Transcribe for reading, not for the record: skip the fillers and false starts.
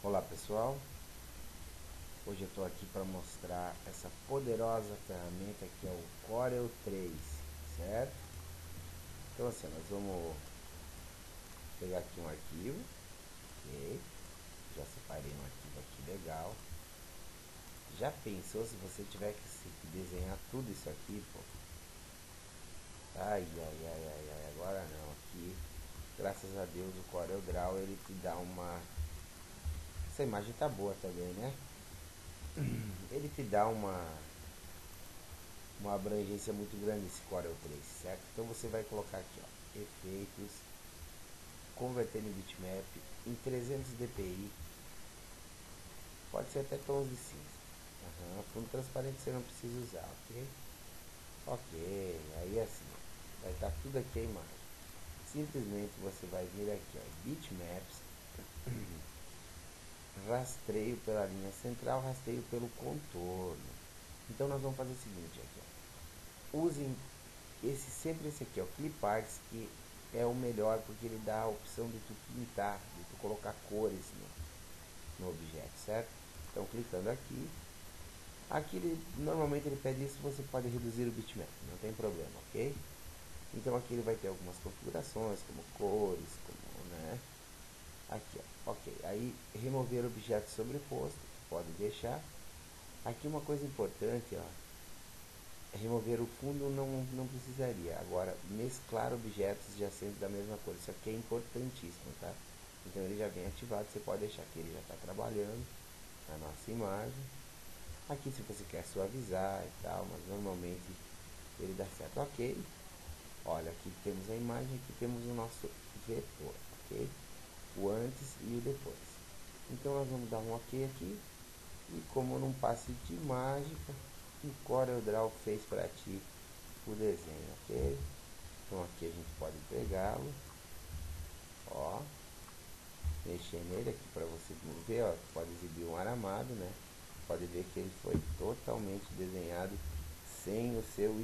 Olá pessoal, hoje eu estou aqui para mostrar essa poderosa ferramenta que é o Corel 3, certo? Então assim, nós vamos pegar aqui um arquivo, ok? Já separei um arquivo aqui legal. Já pensou se você tiver que desenhar tudo isso aqui, pô? Ai, agora não, aqui, graças a Deus o Corel Draw ele te dá uma... Essa imagem tá boa também, né? Ele te dá uma abrangência muito grande esse Corel 3, certo? Então você vai colocar aqui, ó, efeitos, converter em bitmap em 300 dpi, pode ser até tons de cinza. Fundo transparente você não precisa usar, ok? Ok, aí assim, vai estar tudo aqui a imagem. Simplesmente você vai vir aqui, ó, bitmaps, rastreio pela linha central, rastreio pelo contorno. Então nós vamos fazer o seguinte aqui, ó. Usem sempre esse aqui, ó, cliparts, que é o melhor porque ele dá a opção de tu pintar, de tu colocar cores no objeto, certo? Então clicando aqui, normalmente ele pede isso, você pode reduzir o bitmap, não tem problema, ok? Então aqui ele vai ter algumas configurações, como cores, como, né? Aqui, ó, ok. Aí remover objeto sobreposto, pode deixar. Aqui uma coisa importante, ó, remover o fundo não precisaria. Agora, mesclar objetos já sendo da mesma cor, isso aqui é importantíssimo, tá? Então ele já vem ativado, você pode deixar que ele já está trabalhando na nossa imagem. Aqui se você quer suavizar e tal, mas normalmente ele dá certo. Ok, olha, aqui temos a imagem, aqui temos o nosso vetor, ok? O antes e o depois. Então nós vamos dar um ok aqui, e como num passe de mágica, o CorelDRAW fez para ti o desenho, ok? Então aqui a gente pode pegá-lo, ó, mexer nele aqui para você ver, ó, pode exibir um aramado, né? Pode ver que ele foi totalmente desenhado sem o seu